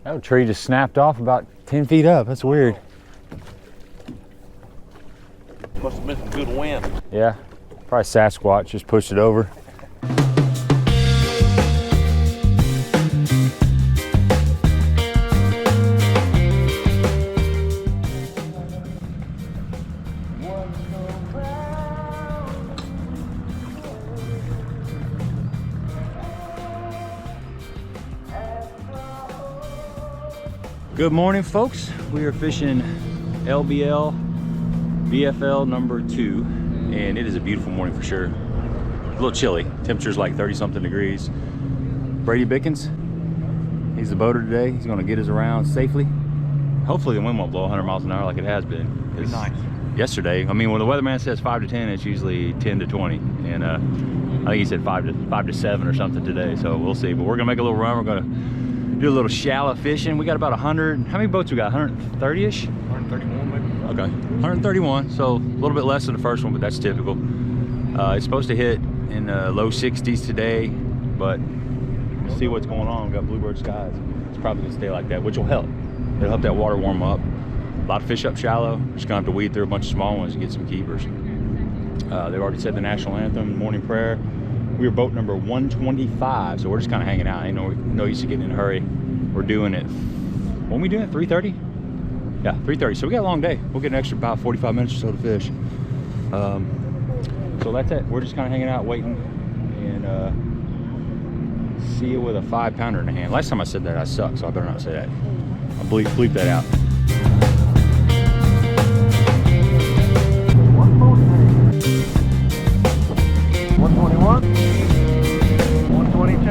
That tree just snapped off about 10 feet up. That's weird. Must have been some good wind. Yeah, probably Sasquatch just pushed it over. Good morning, folks. We are fishing LBL BFL number 2, and it is a beautiful morning for sure. A little chilly. Temperature's like 30-something degrees. Brady Bickers, he's the boater today. He's going to get us around safely. Hopefully the wind won't blow 100 miles an hour like it has been. It's nice. Yesterday, I mean, when the weatherman says 5 to 10, it's usually 10 to 20, and I think he said 5 to 7 or something today. So we'll see. But we're gonna make a little run. We're gonna do a little shallow fishing. We got about 100. How many boats we got? 130-ish? 131 maybe. Okay, 131. So a little bit less than the first one, but that's typical. It's supposed to hit in the low 60s today, but we'll see what's going on. We got bluebird skies. It's probably gonna stay like that, which will help. It'll help that water warm up. A lot of fish up shallow. Just gonna have to weed through a bunch of small ones and get some keepers. They've already said the national anthem, morning prayer. We were boat number 125, so we're just kind of hanging out. Ain't no use to getting in a hurry. We're doing it, when we doing it, 3:30? Yeah, 3:30, so we got a long day. We'll get an extra about 45 minutes or so to fish. So that's it. We're just kind of hanging out, waiting, and see you with a 5-pounder in the hand. Last time I said that, I suck, so I better not say that. I'll bleep that out. 121, 122,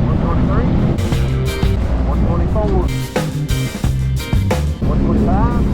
123, 124, 125.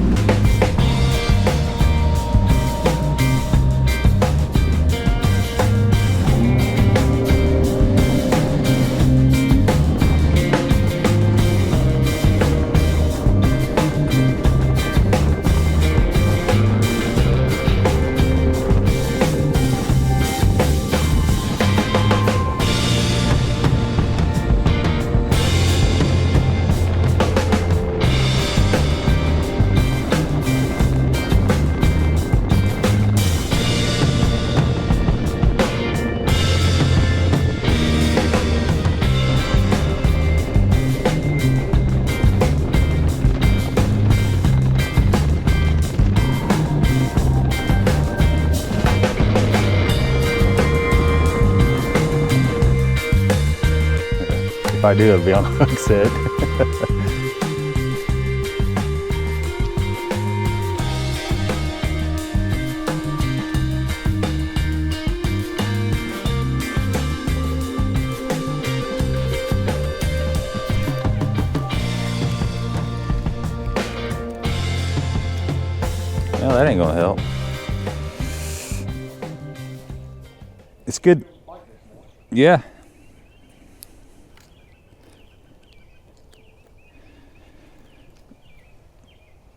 If I do, it'll be on the hook set. Well, that ain't gonna help. It's good. Yeah.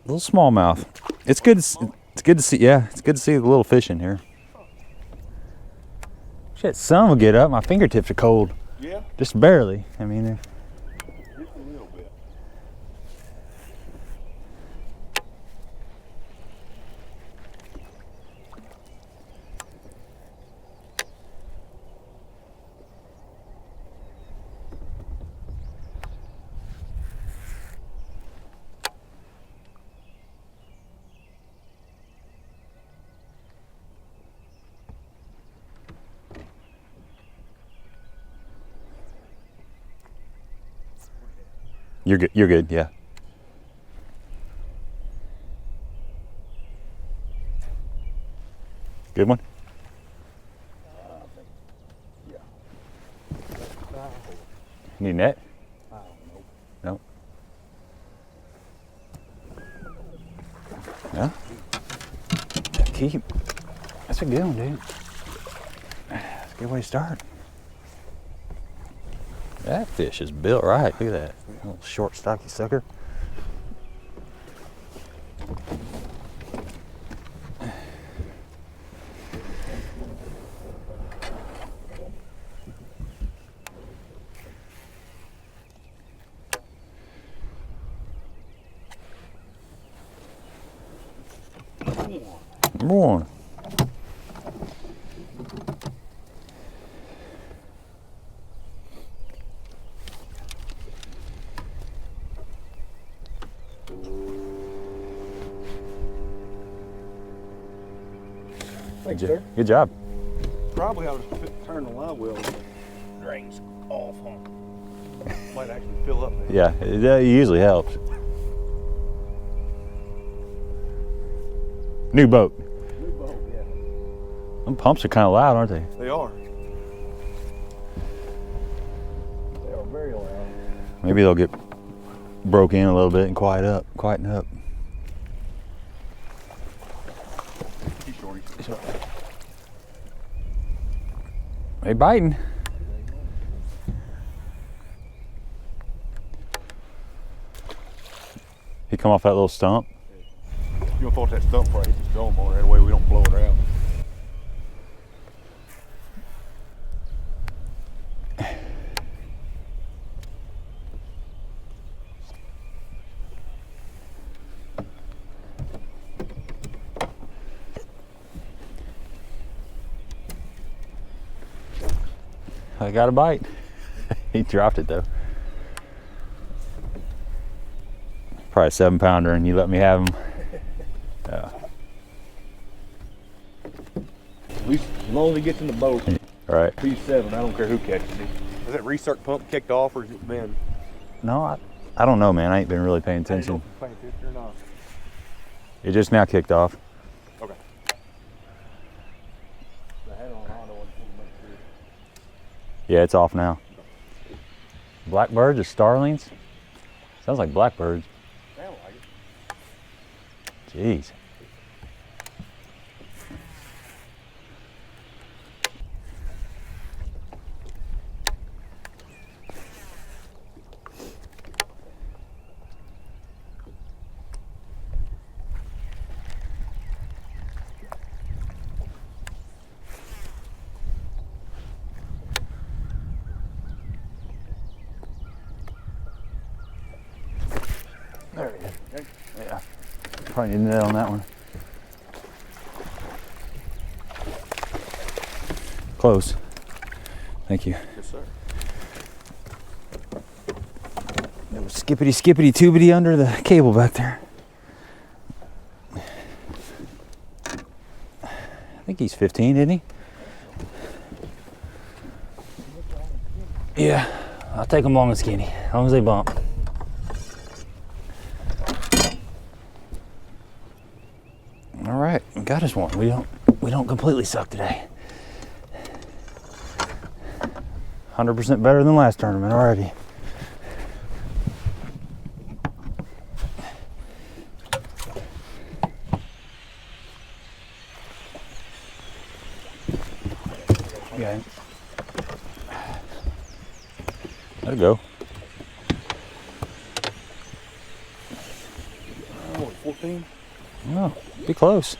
Little smallmouth. It's good. It's good to see. Yeah, it's good to see the little fish in here. Shit, sun will get up. My fingertips are cold. Yeah. Just barely. I mean, just a little bit. You're good. You're good. Yeah. Good one. Yeah. Need a net? I don't know. No. Yeah. Keep. That's a good one, dude. That's a good way to start. That fish is built right. Look at that. Little short, stocky sucker. Number one. Thanks, sir. Good job. Probably ought to turn the live well. Drains off, huh? Might actually fill up there. Yeah, it usually helps. New boat. New boat, yeah. Them pumps are kind of loud, aren't they? They are. They are very loud. Maybe they'll get broke in a little bit and quieten up. He's shorty. They biting. He come off that little stump. You want to throw that stump before I hit this dome on it, that way we don't blow it out. I got a bite. He dropped it though. Probably a 7-pounder, and you let me have him. Yeah. At least as long as he gets in the boat, All right. he's 7. I don't care who catches him. Has that recirc pump kicked off, or has it been? No, I don't know, man. I ain't been really paying attention. Paying attention or not? It just now kicked off. Okay. The head on auto, I just want to make sure. Yeah, it's off now. Blackbirds or starlings? Sounds like blackbirds. Sound like it. Jeez. There it is. Okay. Yeah. Probably need a net on that one. Close. Thank you. Yes, sir. There was skippity tubity under the cable back there. I think he's 15, isn't he? Yeah, I'll take them long and skinny, as long as they bump. All right, we got us one. We don't completely suck today. 100% better than last tournament already. Okay. Let it go. Oh, 14? Oh, be close.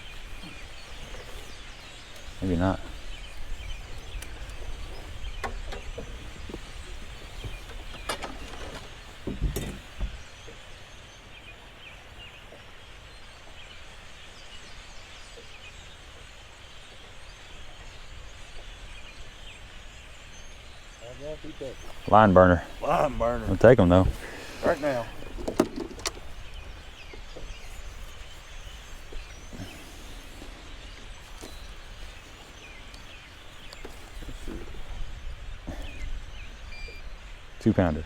Maybe not. Line burner. Line burner. I'll take them though. Right now. Let's see. 2-pounder.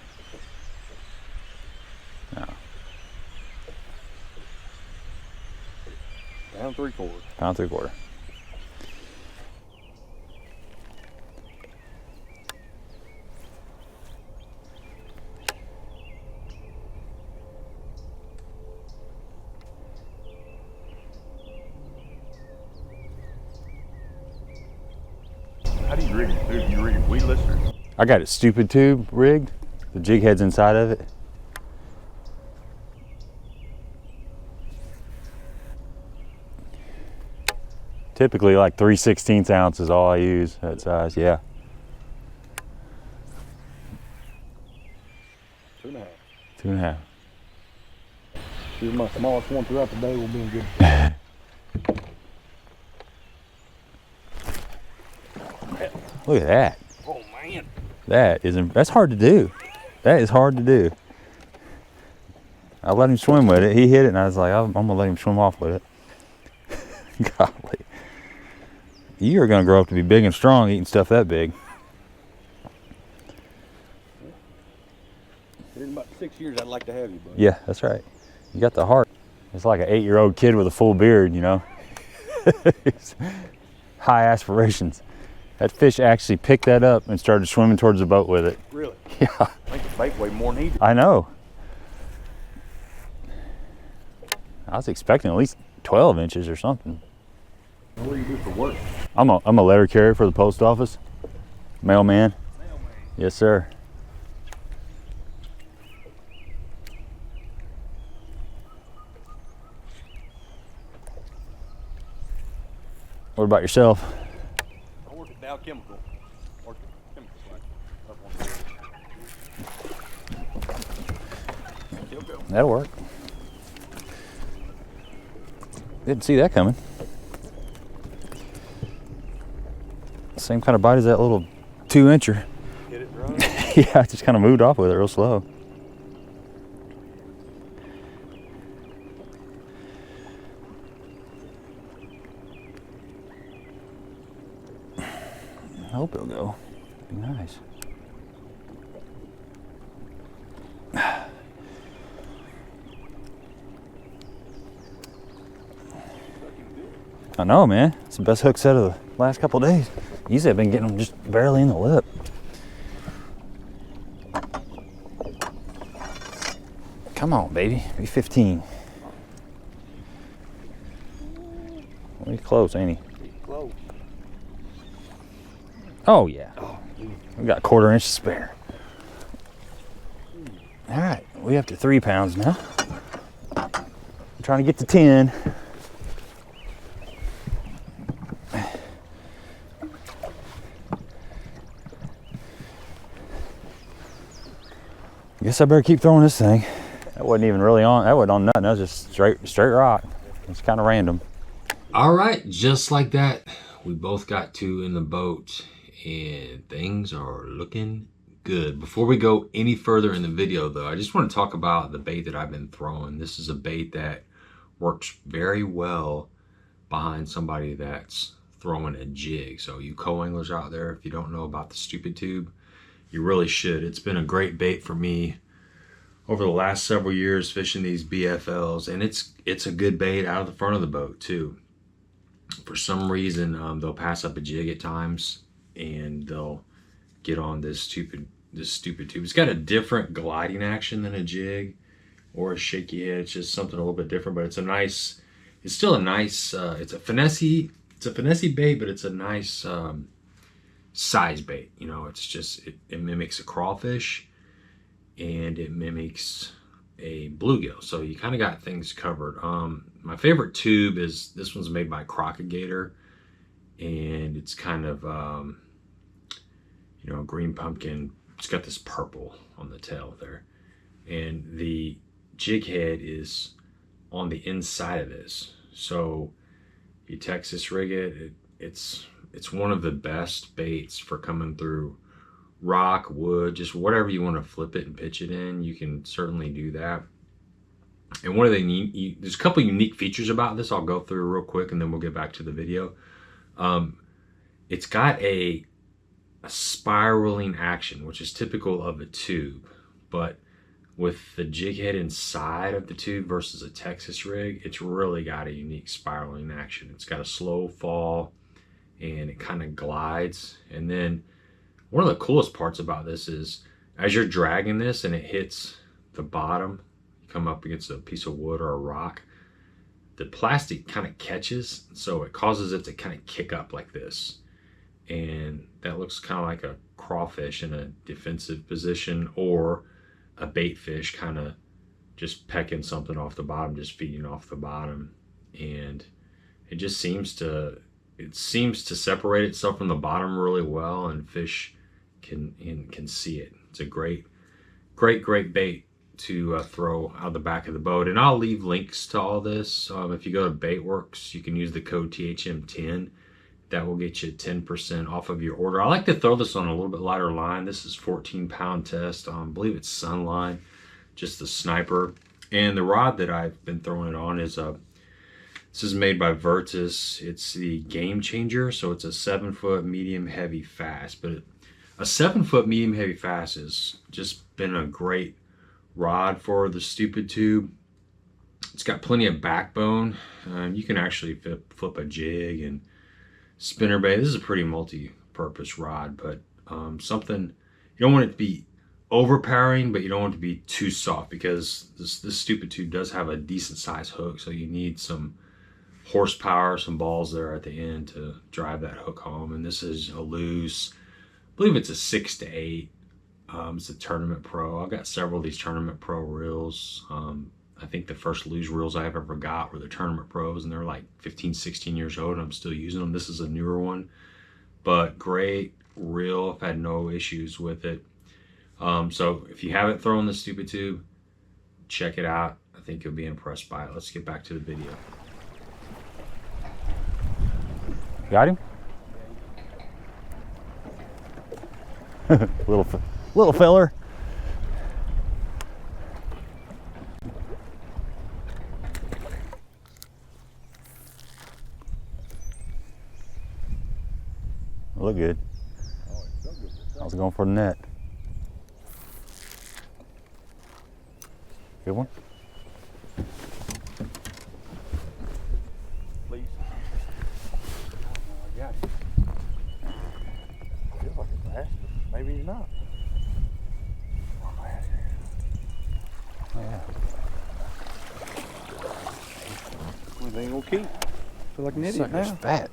No. Pound 3/4. Pound 3/4. How do you rig it? Do you rig it weedless or? I got it stupid tube rigged. The jig head's inside of it. Typically like 3/16 ounces is all I use that size, yeah. 2.5. 2.5. This is my smallest one throughout the day. Will be in good. Look at that. Oh man. That's hard to do. That is hard to do. I let him swim with it. He hit it, and I was like, I'm gonna let him swim off with it. Golly. You are gonna grow up to be big and strong eating stuff that big. In about 6 years, I'd like to have you, buddy. Yeah, that's right. You got the heart. It's like an 8-year-old kid with a full beard, you know. High aspirations. That fish actually picked that up and started swimming towards the boat with it. Really? Yeah. I think the bait weighed more than he did. I know. I was expecting at least 12 inches or something. What do you do for work? I'm a letter carrier for the post office. Mailman. Yes, sir. What about yourself? I work at Dow Chemical. Work at chemical plant up on the road. That'll work. Didn't see that coming. Same kind of bite as that little 2-incher. Get it dry? Yeah, I just kind of moved off with it real slow. I hope it'll go. Be nice. I know, man. It's the best hook set of the last couple of days. Usually I've been getting them just barely in the lip. Come on, baby. Be 15. Well, he's close, ain't he? Close. Oh, yeah. We got a 1/4 inch to spare. All right, we up to 3 pounds now. I'm trying to get to 10. Guess I better keep throwing this thing. That wasn't even really on. That wasn't on nothing. That was just straight rock. It's kind of random. All right, just like that, we both got 2 in the boat, and things are looking good. Before we go any further in the video, though, I just want to talk about the bait that I've been throwing. This is a bait that works very well behind somebody that's throwing a jig. So you co-anglers out there, if you don't know about the stupid tube, you really should. It's been a great bait for me over the last several years fishing these BFLs, and it's a good bait out of the front of the boat too. For some reason, they'll pass up a jig at times, and they'll get on this stupid tube. It's got a different gliding action than a jig or a shaky head. It's just something a little bit different, but it's still a nice. It's a finessey bait, but it's a nice size bait. You know, it's just it mimics a crawfish and it mimics a bluegill, so you kind of got things covered. My favorite tube is this one's made by Crock Gator, and it's kind of you know, green pumpkin. It's got this purple on the tail there, and the jig head is on the inside of this. So you Texas rig it. It's one of the best baits for coming through rock, wood, just whatever you want to flip it and pitch it in. You can certainly do that. And one of the there's a couple unique features about this I'll go through real quick, and then we'll get back to the video. It's got a spiraling action, which is typical of a tube, but with the jig head inside of the tube versus a Texas rig, it's really got a unique spiraling action. It's got a slow fall, and it kind of glides. And then one of the coolest parts about this is as you're dragging this and it hits the bottom, you come up against a piece of wood or a rock, the plastic kind of catches, so it causes it to kind of kick up like this. And that looks kind of like a crawfish in a defensive position, or a bait fish kind of just pecking something off the bottom, just feeding off the bottom. And it just seems to separate itself from the bottom really well, and fish can see it. It's a great bait to throw out the back of the boat. And I'll leave links to all this. If you go to Baitworks, you can use the code THM10. that will get you 10% off of your order. I like to throw this on a little bit lighter line. This is 14-pound test. I believe it's Sunline, just the Sniper. And the rod that I've been throwing it on is this is made by Virtus. It's the Game Changer, so it's a 7-foot medium heavy fast. But a 7-foot medium heavy fast has just been a great rod for the Stupid Tube. It's got plenty of backbone. You can actually flip a jig and spinnerbait. This is a pretty multi-purpose rod, but something, you don't want it to be overpowering, but you don't want it to be too soft, because this Stupid Tube does have a decent size hook, so you need some horsepower, some balls there at the end to drive that hook home. And this is a loose, I believe it's a 6 to 8. It's a Tournament Pro. I've got several of these Tournament Pro reels. I think the first luge reels I've ever got were the Tournament Pros, and they're like 15, 16 years old, and I'm still using them. This is a newer one, but great reel. I've had no issues with it. So if you haven't thrown the Stupid Tube, check it out. I think you'll be impressed by it. Let's get back to the video. Got him? little feller. Look good. I was going for the net. Good one. Please. I got it. Feels like it's fast, but maybe he's not. Yeah. Well, they ain't gonna keep. Feel like an idiot Sucker's now. fat.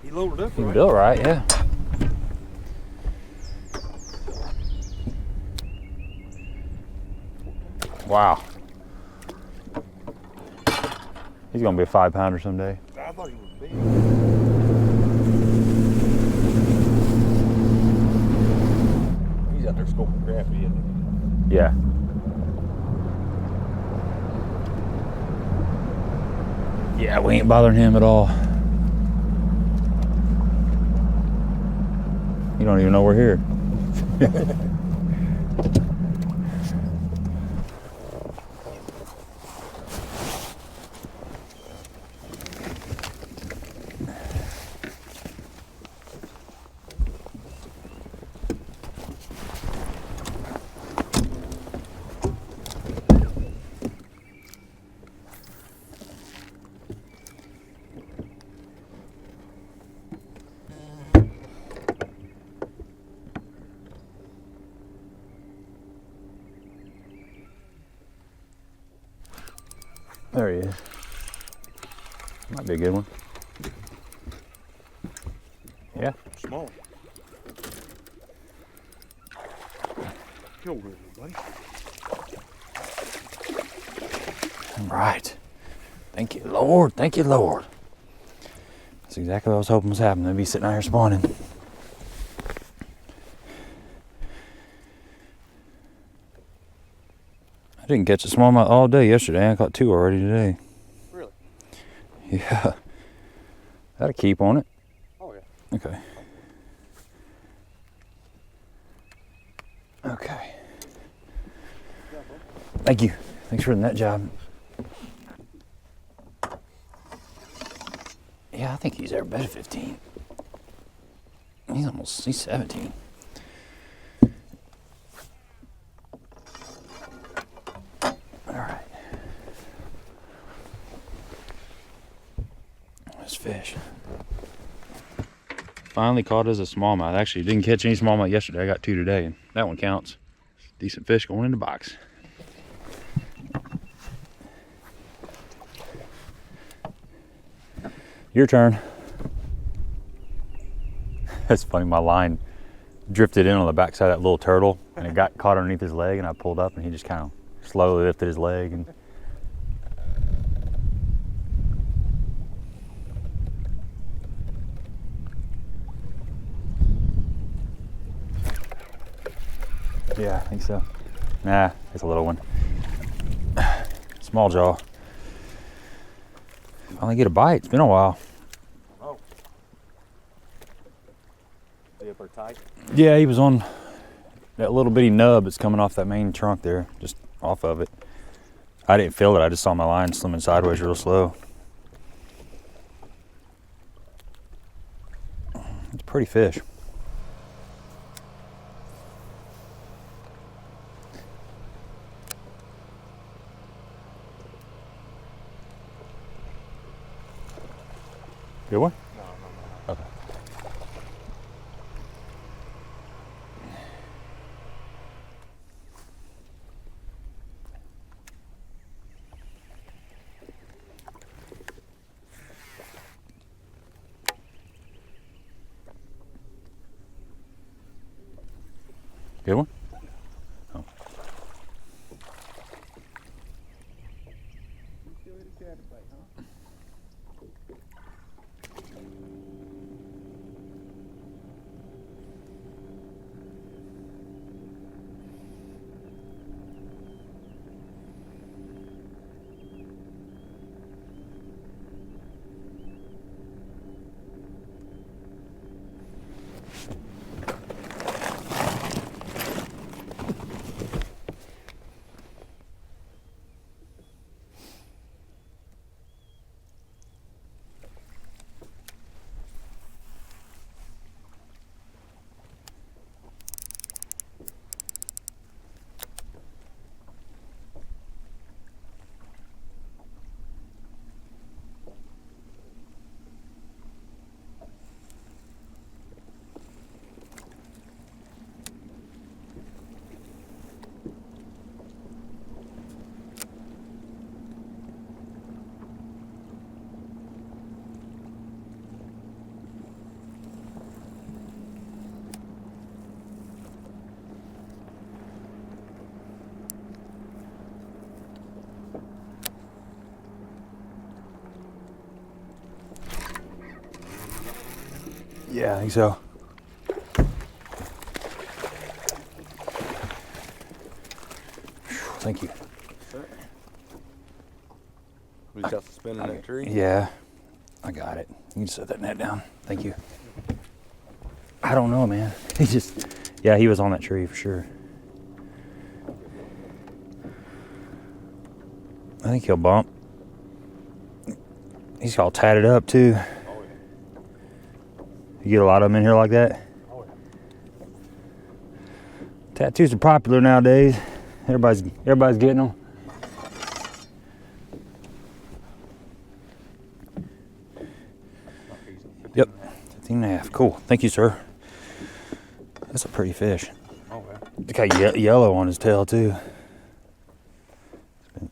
He loaded up, You right? built right, yeah. Wow. He's gonna be a 5-pounder someday. I thought he was big. He's out there scoping crappie, isn't Yeah. Yeah, we ain't bothering him at all. You don't even know we're here. There he is. Might be a good one. Yeah. Small. Get over here, buddy. All right. Thank you, Lord. Thank you, Lord. That's exactly what I was hoping was happening. They'd be sitting out here spawning. I didn't catch a smallmouth all day yesterday. I caught 2 already today. Really? Yeah. That'll keep on it. Oh, yeah. Okay. Okay. Thank you. Thanks for the net job. Yeah, I think he's every bit of 15. He's 17. Alright. This fish. Finally caught as a smallmouth. Actually, didn't catch any smallmouth yesterday. I got 2 today, and that one counts. Decent fish going in the box. Your turn. That's funny, my line drifted in on the backside of that little turtle and it got caught underneath his leg, and I pulled up and he just kind of slowly lifted his leg and yeah, I think so. Nah, it's a little one. Small jaw. Finally get a bite. It's been a while. Oh. Is he up there tight? Yeah, he was on that little bitty nub that's coming off that main trunk there, just off of it. I didn't feel it. I just saw my line slimming sideways real slow. It's a pretty fish. Good one? No. Okay. Good one? Oh. Yeah, I think so. Thank you. We just got to spin in that tree. Yeah, I got it. You can set that net down. Thank you. I don't know, man. He just, yeah, he was on that tree for sure. I think he'll bump. He's all tatted up too. You get a lot of them in here like that? Oh, yeah. Tattoos are popular nowadays. Everybody's getting them. Yep, 15 and a half. Cool. Thank you, sir. That's a pretty fish. Oh, yeah. It's got yellow on his tail too. Been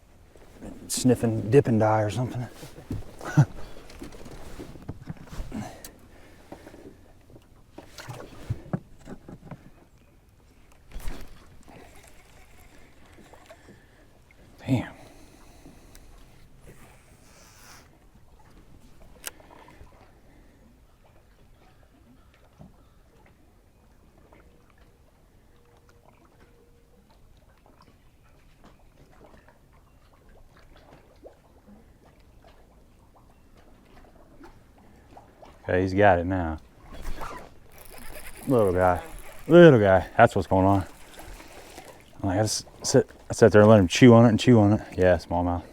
sniffing dipping dye or something. Damn. Okay, he's got it now. Little guy. That's what's going on. I'm like, I sat there and let him chew on it and chew on it. Yeah, smallmouth.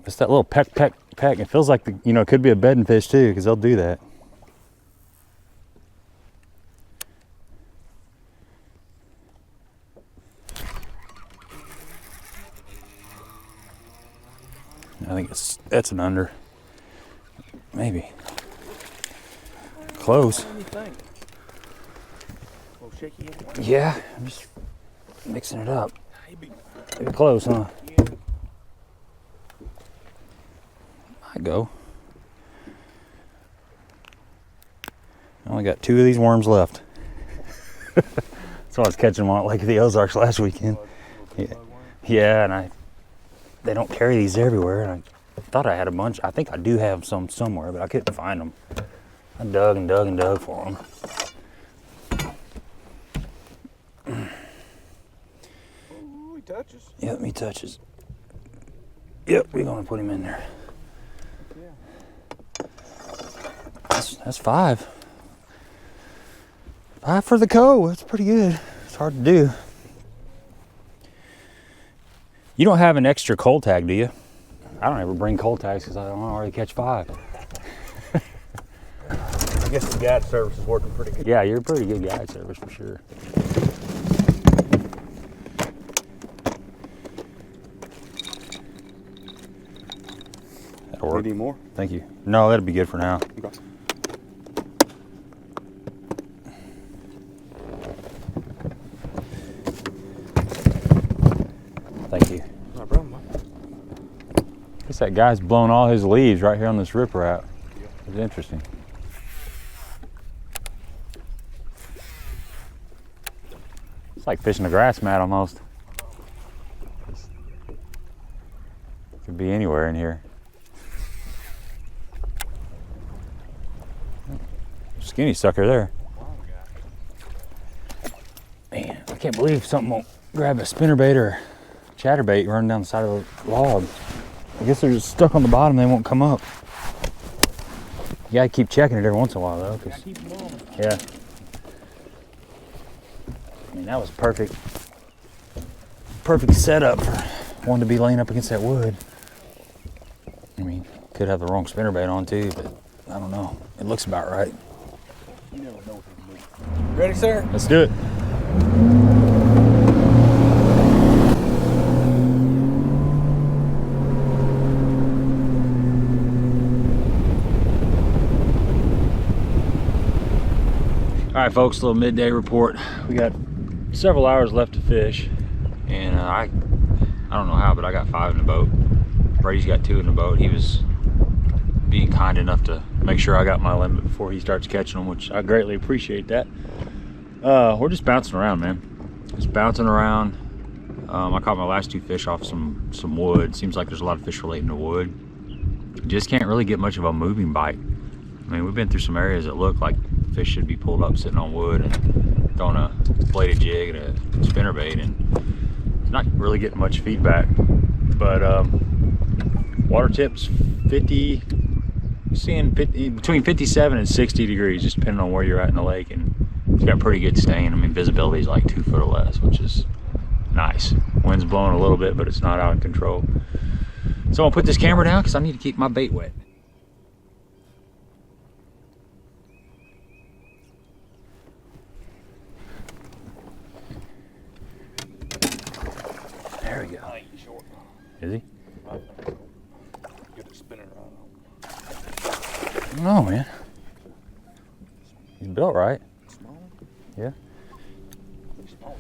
It's that little peck. It feels like it could be a bedding fish too, because they'll do that. I think that's an under. Maybe. Close. What do you think? A little shaky? Yeah, I'm just mixing it up. Maybe. Maybe close, huh? Yeah. Might go. I only got 2 of these worms left. So I was catching them on Lake of the Ozarks last weekend. Yeah, and they don't carry these everywhere. And I thought I had a bunch. I think I do have some somewhere, but I couldn't find them. I dug and dug and dug for them. Oh, he touches. Yep, he touches. Yep, we're gonna put him in there. That's 5. 5 for the co. That's pretty good. It's hard to do. You don't have an extra cold tag, do you? I don't ever bring cold tags because I don't already catch 5. I guess the guide service is working pretty good. Yeah, you're a pretty good guide service for sure. That'll work. Need any more? Thank you. No, that'll be good for now. Okay. Thank you. No problem, man. Guess that guy's blown all his leaves right here on this riprap. It's interesting. It's like fishing a grass mat almost. Could be anywhere in here. Skinny sucker there. Man, I can't believe something won't grab a spinnerbait or chatterbait running down the side of a log. I guess they're just stuck on the bottom, they won't come up. You gotta keep checking it every once in a while though. Yeah. I mean, that was perfect. Perfect setup for one to be laying up against that wood. I mean, could have the wrong spinnerbait on too, but I don't know. It looks about right. You never know what to do. Ready, sir? Let's do it. All right, folks, little midday report. We got several hours left to fish, and I don't know how, but I got 5 in the boat. Brady's got 2 in the boat. He was being kind enough to make sure I got my limit before he starts catching them, which I greatly appreciate that. We're just bouncing around, man. Just bouncing around. I caught my last 2 fish off some wood. Seems like there's a lot of fish relating to wood. Just can't really get much of a moving bite. I mean, we've been through some areas that look like fish should be pulled up sitting on wood and throwing a bladed jig and a spinnerbait, and not really getting much feedback. But water temps 50, seeing 50, between 57 and 60 degrees, just depending on where you're at in the lake, and it's got pretty good stain. I mean, visibility is like 2 foot or less, which is nice. Wind's blowing a little bit, but it's not out of control. So I'll put this camera down because I need to keep my bait wet. There we go. I ain't short. Is he? Get it spinning right on. No, man. He's built right. Small? Yeah. Small.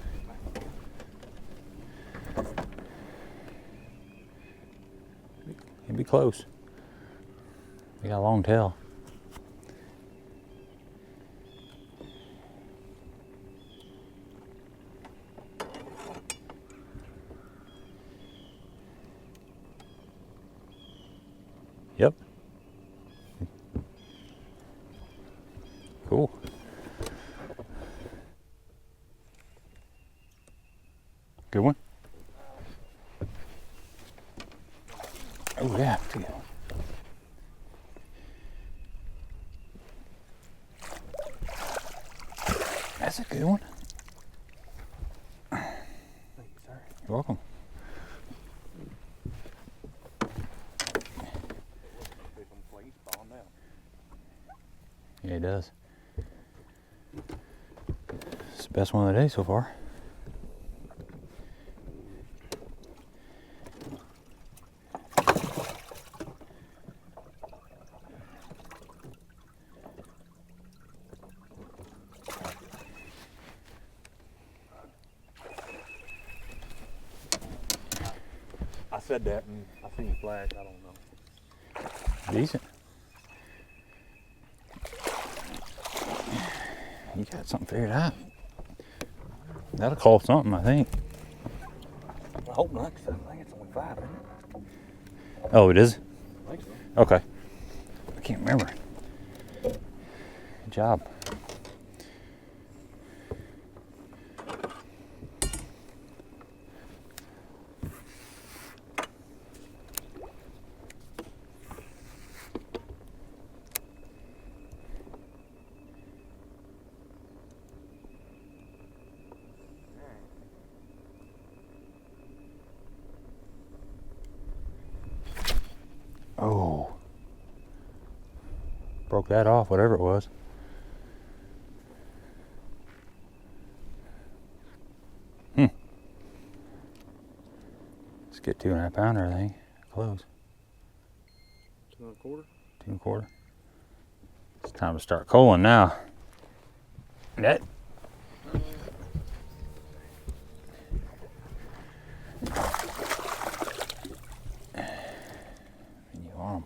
He'd be close. He got a long tail. Yep. Cool. Good one. Oh yeah. That's a good one. Thank you, sir. You're welcome. Yeah, he does. It's the best one of the day so far. I said that and I seen you flash. I don't know. Decent. You got something figured out. That'll call something, I think. I hope not, because I think it's only 5, isn't it? Oh, it is? I think so. Okay. I can't remember. Good job. Broke that off, whatever it was. Let's get 2.5 pounder, I think. Close. 2 1/4. 2 1/4. It's time to start culling now. Net. You want 'em.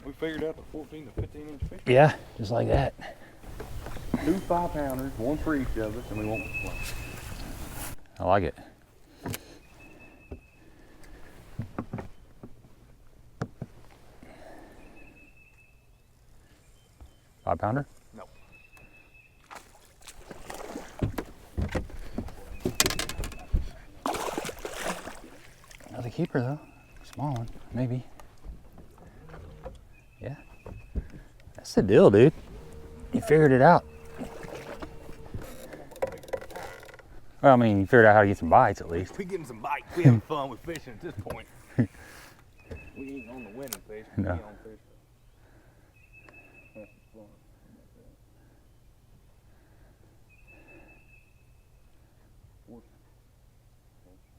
We figured out the 14 to 15 inch fish. Yeah, just like that. 2 5-pounders, 1 for each of us, and we won't complain. I like it. Five-pounder? No. Another keeper though. Small one, maybe. Yeah. That's the deal, dude. You figured it out. Well, I mean, you figured out how to get some bites at least. We getting some bites. We having fun with fishing at this point. We ain't on the winning fish. We No. ain't on fish. Have some fun.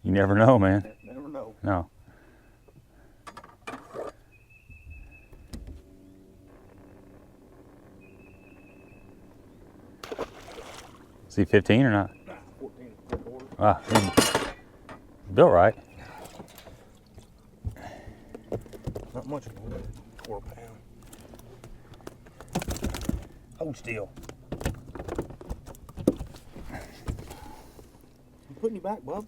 You never know, man. Never know. No. Is he 15 or not? Nah, 14 3/4. Ah, he's built right. Not much of a 4 pound. Hold still. I'm putting you back, bub.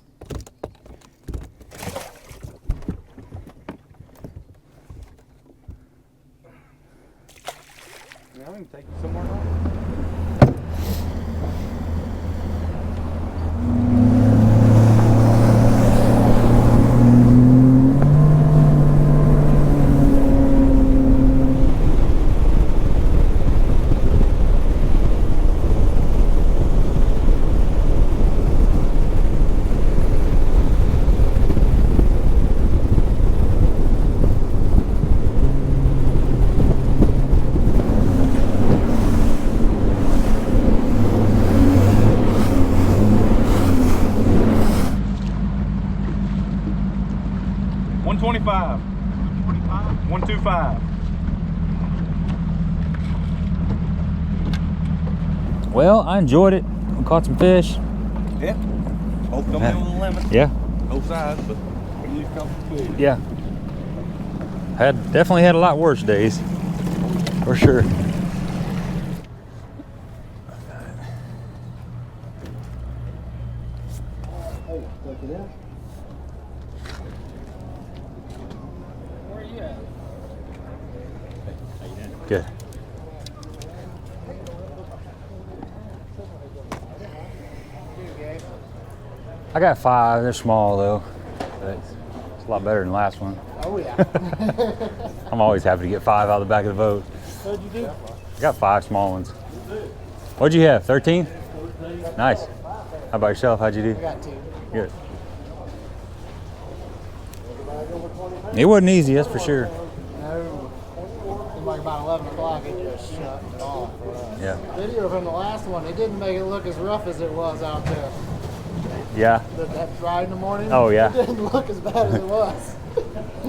Yeah, I can take you somewhere else. $125. 125. Well, I enjoyed it. We caught some fish. Yeah. Both come in with a limit. Yeah. Both sides, but at least come some fish. Yeah. Definitely had a lot worse days. For sure. Where you at? Good. I got 5. They're small though. But it's a lot better than the last one. Oh yeah. I'm always happy to get 5 out of the back of the boat. What'd you do? I got 5 small ones. What'd you have? 13? Nice. How about yourself? How'd you do? I got 2. Good. It wasn't easy, that's for sure. No. It was like about 11 o'clock, it just shut off for us. Yeah. Video from the last one, it didn't make it look as rough as it was out there. Yeah. That ride in the morning. Oh, yeah. It didn't look as bad as it was.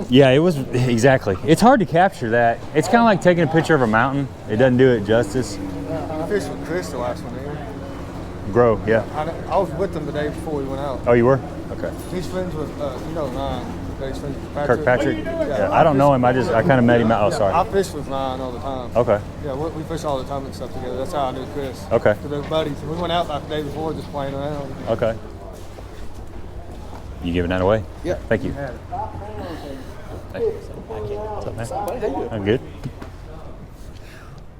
Yeah, it was, exactly. It's hard to capture that. It's kind of like taking a picture of a mountain. It doesn't do it justice. I fished with Chris the last one, didn't Grow, yeah. I was with him the day before we went out. Oh, you were? Okay. He's friends with, Ryan. He's friends with Patrick. Kirkpatrick? Yeah, I don't know him. I kind of met him out. Oh, I sorry. fish with Ryan all the time. Okay. Yeah, we fish all the time and stuff together. That's how I knew Chris. Okay. Because they're buddies. And we went out like the day before just playing around. Okay. You giving that away? Yeah. Thank you. Hey. What's up, man? I'm good.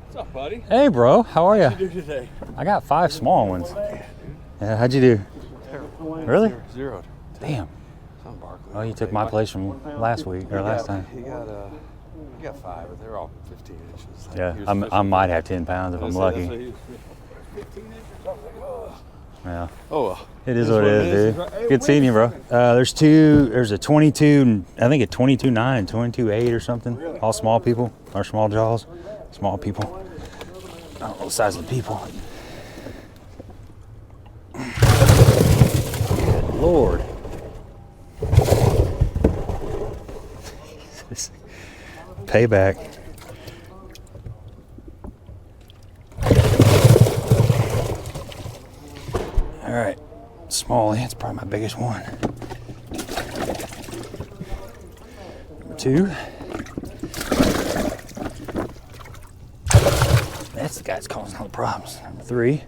What's up, buddy? Hey, bro. How are you? What did you do today? I got 5 small ones. Yeah, how'd you do? Really? Zeroed. Damn. Some Barkley. Oh, you took my place from last week or last time. You got 5, but they're all 15 inches. Yeah, I might have 10 pounds if I'm lucky. 15 inches. I was like, oh. Yeah. Oh, well. It is what it is, dude. Good seeing you, bro. There's a 22, I think a 22.9, 22.8 or something. All small people, or small jaws. Small people. I don't know the size of the people. Good Lord. Payback. All right, Smalley, that's probably my biggest one. Number 2. That's the guy that's causing all the problems. Number 3.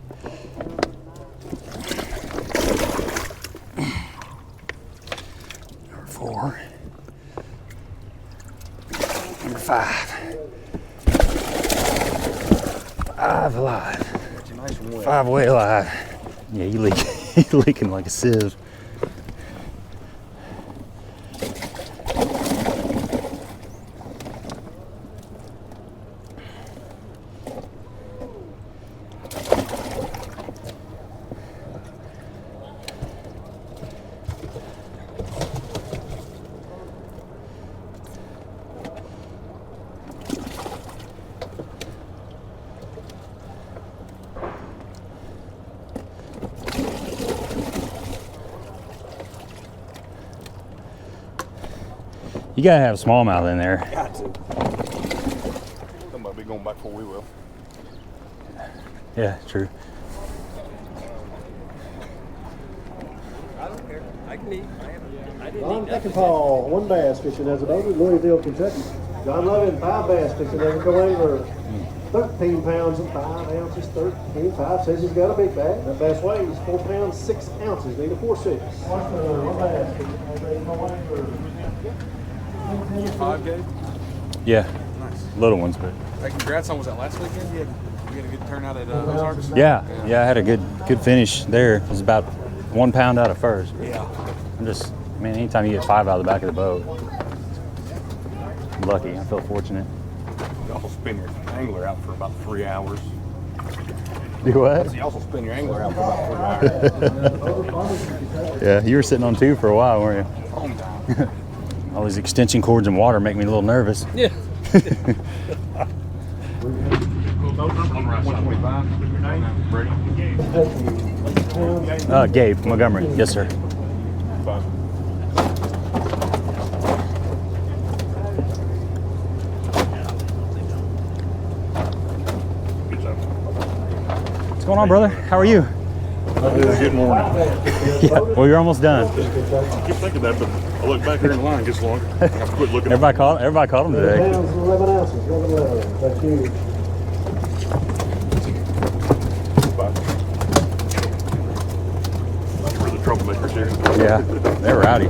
Number 4. Number 5. 5 alive. 5 way alive. Yeah, you leak. You leaking like a sieve. You gotta have a smallmouth in there. Got to. Somebody be going back before we will. Yeah, true. I don't care. I can eat. I didn't John eat nothing. Peckinpah, 1 bass fishing as a boat in Louisville, Kentucky. John Lovin, 5 bass fishing as a co-angler. 13 pounds and 5 ounces, 13, 5 says he's got a big bag. That bass weighs 4 pounds, 6 ounces, need a 4.6. 1 bass fishing as a co-angler. 5 gauge. Yeah, Nice. little ones, but Hey, congrats on was that last weekend? You had a good turnout at Hawgz? yeah, I had a good finish there. It was about 1 pound out of first. Yeah. I'm just, man, anytime you get 5 out of the back of the boat, I'm lucky. I feel fortunate. You also spin your angler out for about 3 hours. Do what? You also spin your angler out for about 3 hours. Yeah, you were sitting on 2 for a while, weren't you? Home time. All these extension cords and water make me a little nervous. Yeah. 125. Brady. Gabe Montgomery. Yes, sir. Good job. What's going on, brother? How are you? Good morning. Yeah, well, you're almost done. I keep thinking that, but I look back here in the line, it gets longer. I have to quit looking. Everybody caught him 10 today. pounds and 11 ounces, 11. That's huge. For the troublemakers here. Yeah, they're rowdy.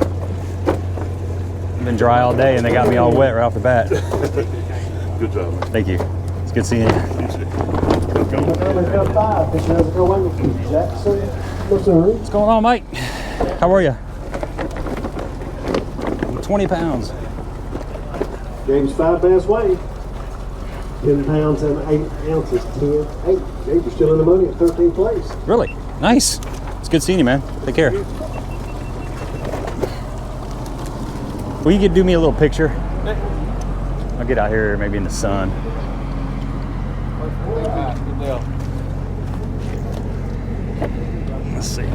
Been dry all day and they got me all wet right off the bat. Good job, man. Thank you. It's good seeing you. You too. We've got 5 fishing as a co-angler. Jackson, Missouri. What's going on, Mike? How are you? 20 pounds. James 5 bass weight. 10 pounds and 8 ounces, 10, 8. James, you're still in the money at 13th place. Really? Nice. It's good seeing you, man. Take care. Will you do me a little picture? I'll get out here maybe in the sun. Good deal. Let's see.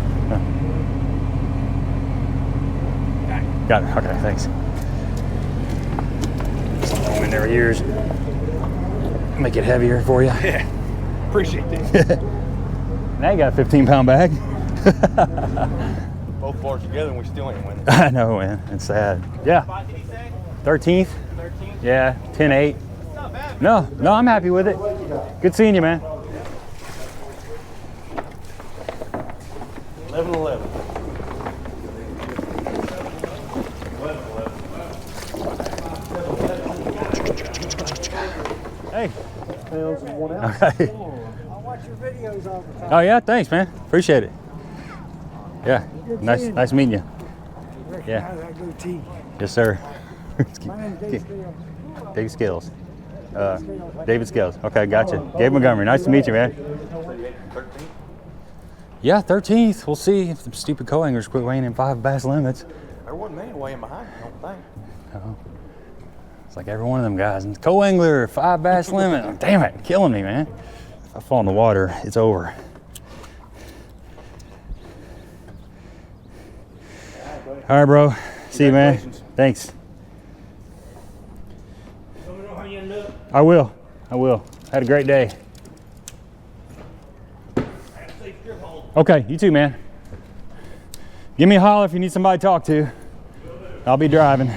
Got it. Okay, thanks. Something in there years. Make it heavier for you. Yeah. Appreciate that. Now you got a 15-pound bag. Both bars together and we still ain't winning. I know, man. It's sad. Yeah. 13th? 13th? Yeah, 10-8. No, I'm happy with it. Good seeing you, man. 11-11. Hey. Pounds and 1 ounce. Okay. I watch your videos all the time. Oh yeah, thanks, man. Appreciate it. Yeah, nice meeting you. Yeah. That goatee. Yes, sir. My name's Dave Scales. David Scales. David Scales. Okay, gotcha. Gabe Montgomery. Nice to meet you, man. Yeah, 13th. We'll see if the stupid co-anglers quit weighing in 5 bass limits. There wasn't many weighing behind me, I don't think. Oh. It's like every one of them guys. Co-angler, 5 bass limit. Damn it, killing me, man. If I fall in the water, it's over. All right, bro. See you, man. Thanks. Let me know how you end up. I will. Had a great day. Okay, you too, man. Give me a holler if you need somebody to talk to. I'll be driving.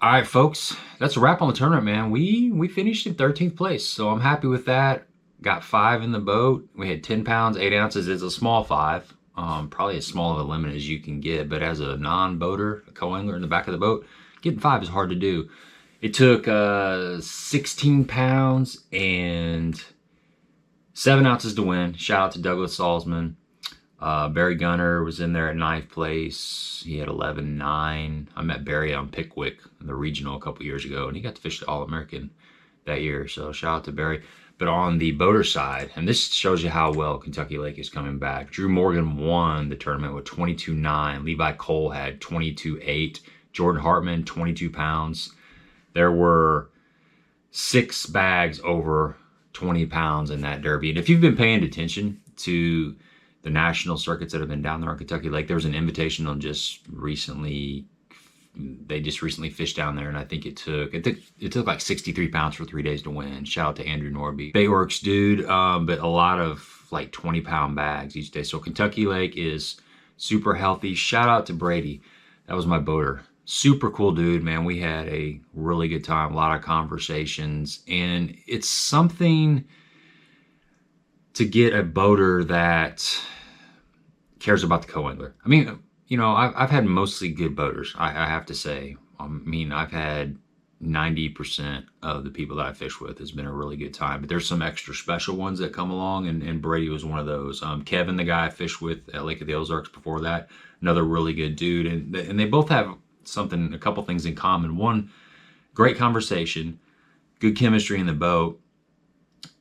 All right, folks, that's a wrap on the tournament, man. We finished in 13th place, so I'm happy with that. Got 5 in the boat. We had 10 pounds, 8 ounces. It's a small 5. Probably as small of a limit as you can get, but as a non-boater, a co-angler in the back of the boat, getting 5 is hard to do. It took 16 pounds and 7 ounces to win. Shout out to Douglas Salzman. Barry Gunner was in there at 9th place. He had 11.9. I met Barry on Pickwick in the regional a couple years ago, and he got to fish the All-American that year. So shout out to Barry. But on the boater side, and this shows you how well Kentucky Lake is coming back. Drew Morgan won the tournament with 22.9. Levi Cole had 22.8. Jordan Hartman, 22 pounds. There were 6 bags over 20 pounds in that derby. And if you've been paying attention to the national circuits that have been down there on Kentucky Lake, there was an invitational just recently. They just recently fished down there, and I think it took like 63 pounds for 3 days to win. Shout out to Andrew Norby. Baitworks dude, but a lot of like 20-pound bags each day. So Kentucky Lake is super healthy. Shout out to Brady. That was my boater. Super cool dude, man. We had a really good time, a lot of conversations, and it's something to get a boater that cares about the co-angler. I mean, you know, I've had mostly good boaters, I have to say. I mean, I've had 90% of the people that I fish with has been a really good time, but there's some extra special ones that come along, and Brady was one of those. Kevin, the guy I fished with at Lake of the Ozarks before that, another really good dude, and they both have a couple things in common. One, great conversation, good chemistry in the boat,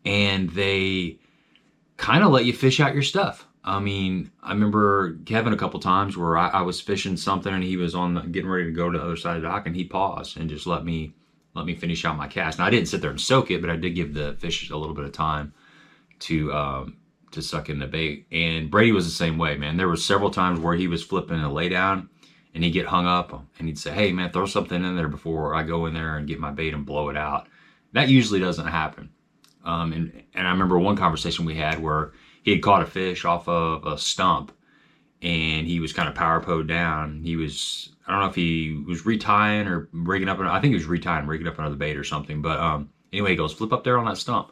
and they kind of let you fish out your stuff. I mean, I remember Kevin a couple times where I was fishing something and he was getting ready to go to the other side of the dock, and he paused and just let me finish out my cast. Now, I didn't sit there and soak it, but I did give the fish a little bit of time to suck in the bait. And Brady was the same way, man. There were several times where he was flipping a lay down and he'd get hung up and he'd say, "Hey man, throw something in there before I go in there and get my bait and blow it out." That usually doesn't happen. And I remember one conversation we had where he had caught a fish off of a stump and he was kind of power poed down. He was, I don't know if he was retying or rigging up, I think he was retying, rigging up another bait or something. But anyway, he goes, "Flip up there on that stump."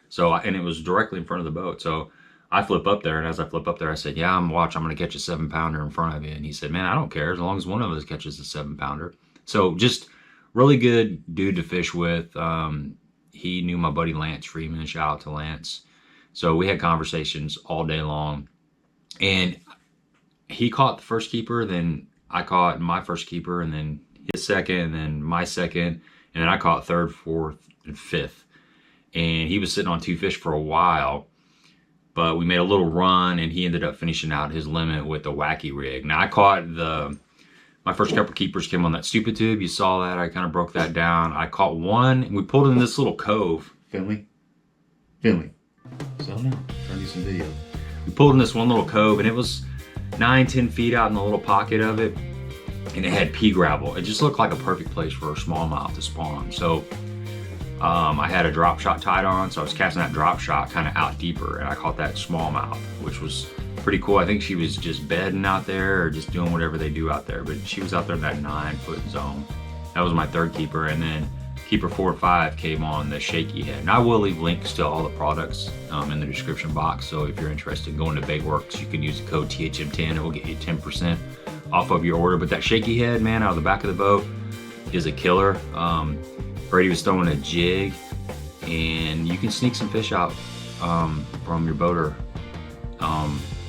So, and it was directly in front of the boat. So I flip up there, and as I flip up there, I said, "Yeah, I'm going to catch a 7-pounder in front of you." And he said, "Man, I don't care as long as one of us catches a 7-pounder. So just really good dude to fish with. He knew my buddy Lance Freeman. Shout out to Lance. So we had conversations all day long, and he caught the first keeper, then I caught my first keeper, and then his second, and then my second, and then I caught 3rd, 4th, and 5th. And he was sitting on 2 fish for a while, but we made a little run, and he ended up finishing out his limit with a wacky rig. Now I caught my first couple keepers came on that stupid tube. You saw that. I kind of broke that down. I caught one, and we pulled in this little cove. Finley. So now, trying to do some video. We pulled in this one little cove, and it was 9-10 feet out in the little pocket of it, and it had pea gravel. It just looked like a perfect place for a smallmouth to spawn. So I had a drop shot tied on, so I was casting that drop shot kind of out deeper, and I caught that smallmouth, which was pretty cool. I think she was just bedding out there or just doing whatever they do out there, but she was out there in that 9-foot zone. That was my 3rd keeper, and then keeper 4 and 5 came on the shaky head. And I will leave links to all the products in the description box, so if you're interested in going to Baitworks, you can use the code THM10. It will get you 10% off of your order. But that shaky head, man, out of the back of the boat is a killer. Brady was throwing a jig, and you can sneak some fish out from your boater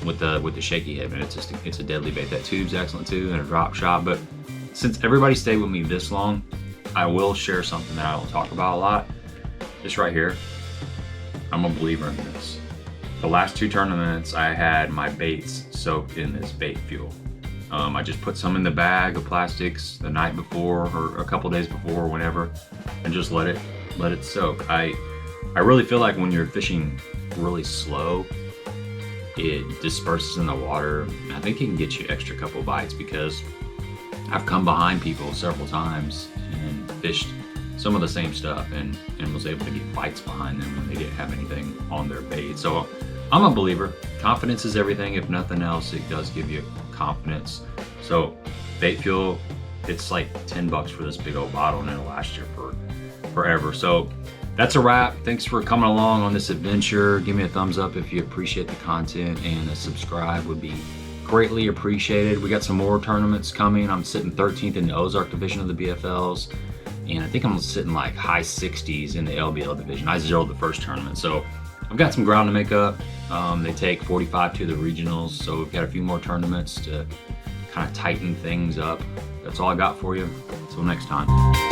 with the shaky head, man. It's a deadly bait. That tube's excellent too, and a drop shot. But since everybody stayed with me this long, I will share something that I don't talk about a lot. This right here, I'm a believer in this. the last 2 tournaments, I had my baits soaked in this bait fuel. I just put some in the bag of plastics the night before or a couple days before or whenever, and just let it soak. I really feel like when you're fishing really slow, it disperses in the water. I think it can get you extra couple bites, because I've come behind people several times and fished some of the same stuff and was able to get bites behind them when they didn't have anything on their bait. So I'm a believer. Confidence is everything. If nothing else, it does give you confidence. So bait fuel, it's like $10 for this big old bottle, and it'll last you for forever. So that's a wrap. Thanks for coming along on this adventure. Give me a thumbs up if you appreciate the content, and a subscribe would be greatly appreciated. We got some more tournaments coming. I'm sitting 13th in the Ozark division of the BFLs, and I think I'm sitting like high 60s in the LBL division. I zeroed the first tournament, so I've got some ground to make up. They take 45 to the regionals, so we've got a few more tournaments to kind of tighten things up. That's all I got for you. Until next time.